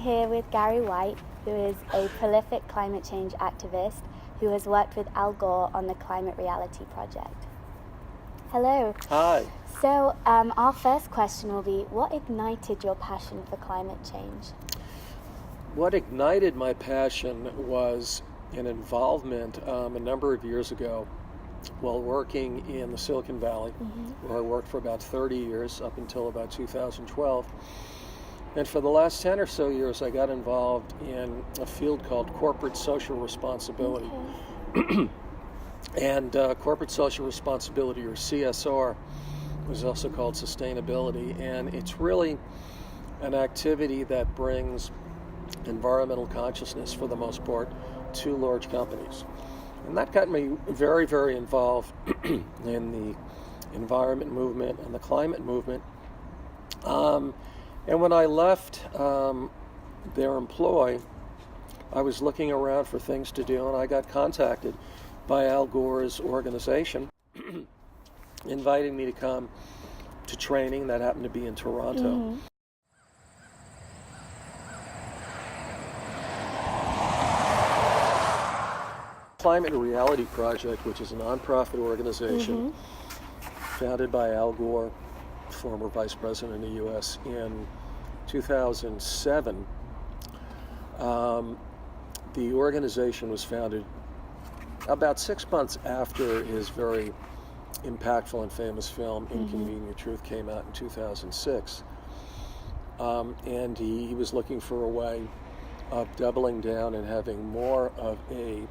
here with Gary White, who is a prolific climate change activist who has worked with Al Gore on the Climate Reality Project. Hello. Hi. So our first question will be, what ignited your passion for climate change? What ignited my passion was an involvement a number of years ago while working in the Silicon Valley, where I worked for about 30 years up until about 2012. And for the last 10 or so years, I got involved in a field called corporate social responsibility. Okay. And corporate social responsibility, or CSR, was also called sustainability. And it's really an activity that brings environmental consciousness, for the most part, to large companies. And that got me very, very involved in the environment movement and the climate movement. And when I left their employ, I was looking around for things to do, and I got contacted by Al Gore's organization inviting me to come to training that happened to be in Toronto. Climate Reality Project, which is a nonprofit organization founded by Al Gore, former vice president of the U.S., in 2007. The organization was founded about 6 months after his very impactful and famous film Inconvenient Truth came out in 2006. And he was looking for a way of doubling down and having more of a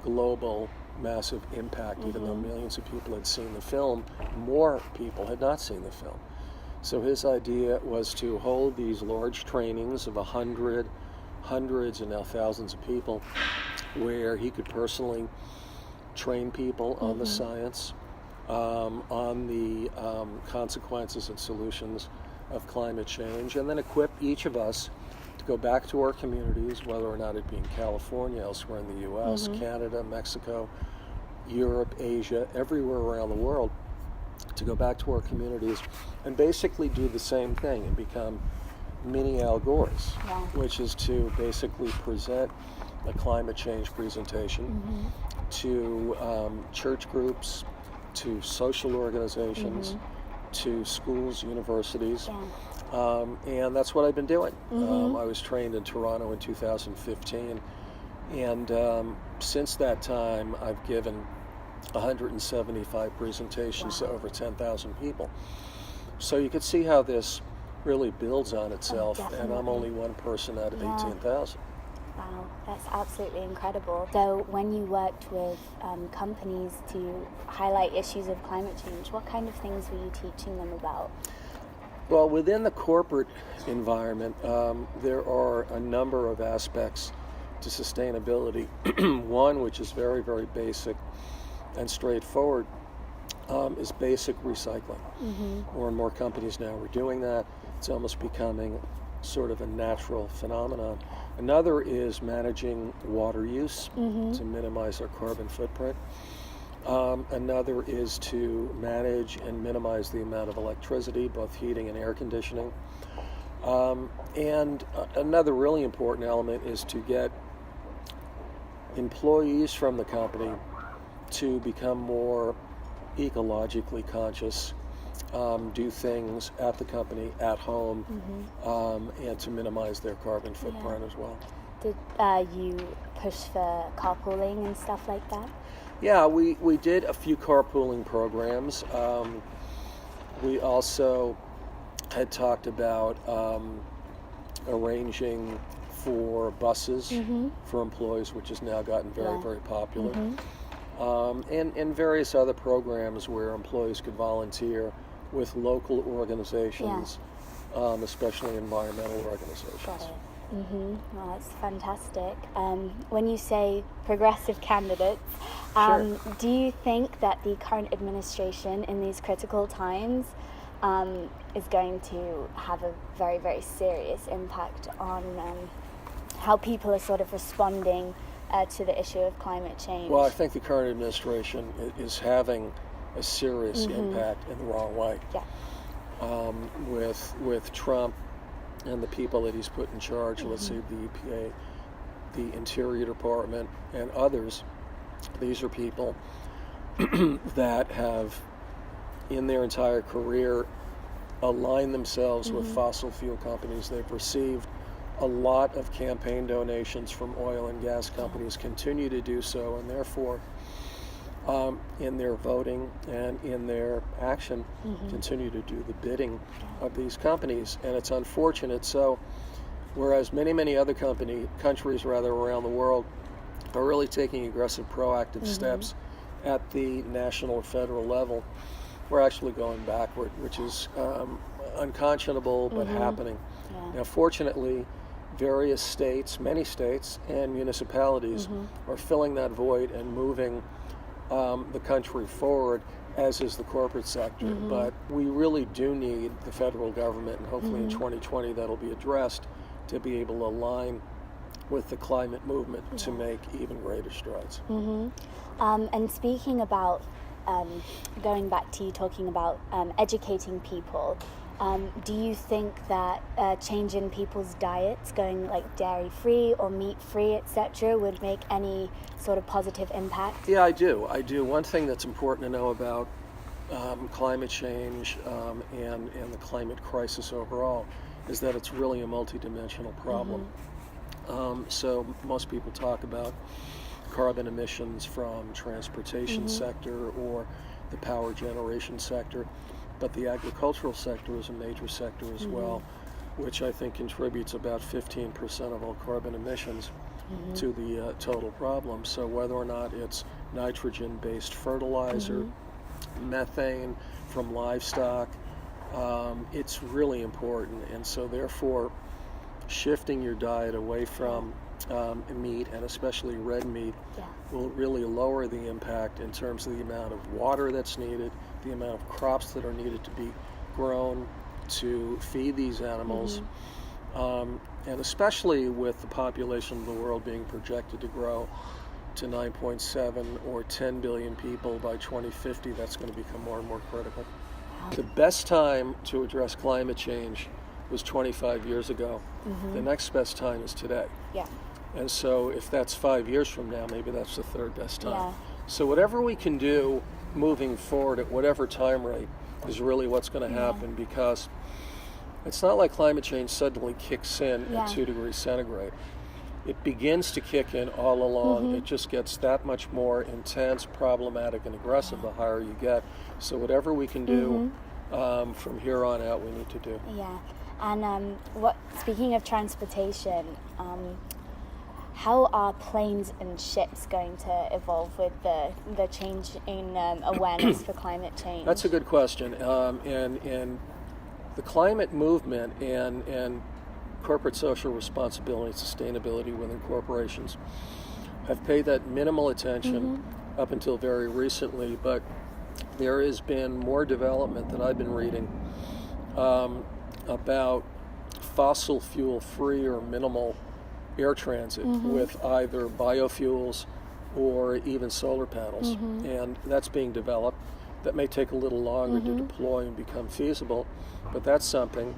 global, massive impact. Even though millions of people had seen the film, more people had not seen the film. So his idea was to hold these large trainings of hundreds and now thousands of people, where he could personally train people on the science, on the consequences and solutions of climate change, and then equip each of us to go back to our communities, whether or not it be in California, elsewhere in the U.S., Canada, Mexico, Europe, Asia, everywhere around the world, to go back to our communities and basically do the same thing and become mini Al Gores, which is to basically present a climate change presentation to church groups, to social organizations, to schools, universities. And that's what I've been doing. I was trained in Toronto in 2015, and since that time I've given 175 presentations to over 10,000 people. So you can see how this really builds on itself, and I'm only one person out of 18,000. Wow, that's absolutely incredible. So when you worked with companies to highlight issues of climate change, what kind of things were you teaching them about? Well, within the corporate environment, there are a number of aspects to sustainability. One, which is very, very basic and straightforward, is basic recycling. More and more companies now are doing that. It's almost becoming sort of a natural phenomenon. Another is managing water use to minimize our carbon footprint. Another is to manage and minimize the amount of electricity, both heating and air conditioning. And another really important element is to get employees from the company to become more ecologically conscious, do things at the company, at home, and to minimize their carbon footprint as well. Did you push for carpooling and stuff like that? Yeah, we did a few carpooling programs. We also had talked about arranging for buses for employees, which has now gotten very, very popular. And various other programs where employees could volunteer with local organizations, especially environmental organizations. Got it. Well, that's fantastic. When you say progressive candidates, do you think that the current administration in these critical times is going to have a very, very serious impact on how people are sort of responding to the issue of climate change? Well, I think the current administration is having a serious impact in the wrong way. With Trump and the people that he's put in charge, let's say the EPA, the Interior Department, and others, these are people that have, in their entire career, aligned themselves with fossil fuel companies. They've received a lot of campaign donations from oil and gas companies, continue to do so, and therefore, in their voting and in their action, continue to do the bidding of these companies. And it's unfortunate. So, whereas many other countries around the world are really taking aggressive, proactive steps at the national or federal level, we're actually going backward, which is unconscionable but happening. Yeah. Now, fortunately, various states, many states and municipalities are filling that void and moving the country forward, as is the corporate sector. But we really do need the federal government, and hopefully in 2020 that'll be addressed, to be able to align with the climate movement to make even greater strides. And speaking about, going back to you talking about educating people, do you think that change in people's diets, going like dairy-free or meat-free, etc., would make any sort of positive impact? Yeah, I do. One thing that's important to know about climate change and the climate crisis overall is that it's really a multidimensional problem. So most people talk about carbon emissions from transportation sector or the power generation sector, but the agricultural sector is a major sector as well, which I think contributes about 15% of all carbon emissions to the total problem. So whether or not it's nitrogen-based fertilizer, methane from livestock, it's really important. And so therefore, shifting your diet away from meat, and especially red meat, will really lower the impact in terms of the amount of water that's needed, the amount of crops that are needed to be grown to feed these animals, and especially with the population of the world being projected to grow to 9.7 or 10 billion people by 2050, that's going to become more and more critical. The best time to address climate change was 25 years ago. The next best time is today. Yeah. And so if that's 5 years from now, maybe that's the third best time. Yeah. So whatever we can do moving forward at whatever time rate is really what's going to happen, because it's not like climate change suddenly kicks in at 2 degrees centigrade. It begins to kick in all along. It just gets that much more intense, problematic, and aggressive the higher you get. So whatever we can do from here on out, we need to do. Yeah. And speaking of transportation, how are planes and ships going to evolve with the change in awareness for climate change? That's a good question. And the climate movement and corporate social responsibility and sustainability within corporations have paid that minimal attention up until very recently, but there has been more development that I've been reading about fossil fuel free or minimal air transit with either biofuels or even solar panels. And that's being developed. That may take a little longer to deploy and become feasible, but that's something.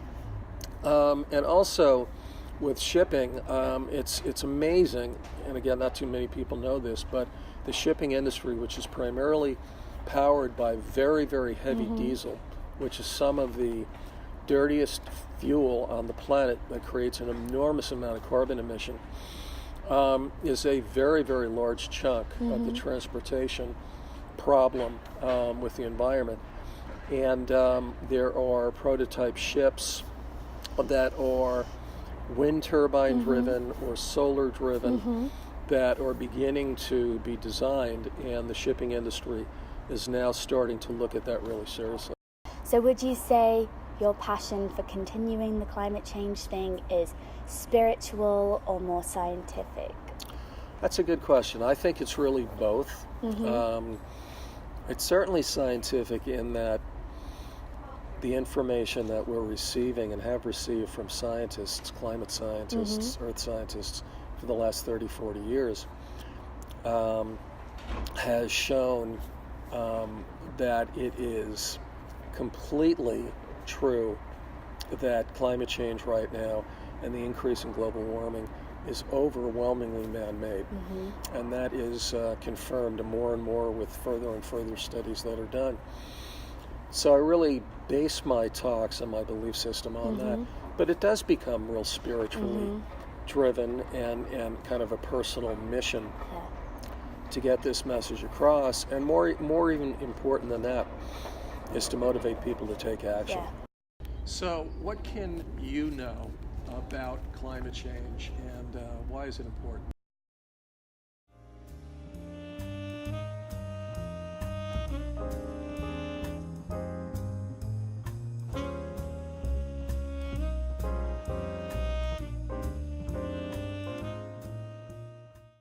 And also with shipping, it's amazing, and again, not too many people know this, but the shipping industry, which is primarily powered by very, very heavy diesel, which is some of the dirtiest fuel on the planet that creates an enormous amount of carbon emission, is a very, very large chunk of the transportation problem with the environment. And there are prototype ships that are wind turbine driven or solar driven that are beginning to be designed, and the shipping industry is now starting to look at that really seriously. So would you say your passion for continuing the climate change thing is spiritual or more scientific? That's a good question. I think it's really both. It's certainly scientific in that the information that we're receiving and have received from scientists, climate scientists, earth scientists for the last 30, 40 years has shown that it is completely true that climate change right now and the increase in global warming is overwhelmingly man-made. And that is confirmed more and more with further and further studies that are done. So I really base my talks and my belief system on that. But it does become real spiritually driven and kind of a personal mission to get this message across. And more even important than that is to motivate people to take action. So what can you know about climate change, and why is it important?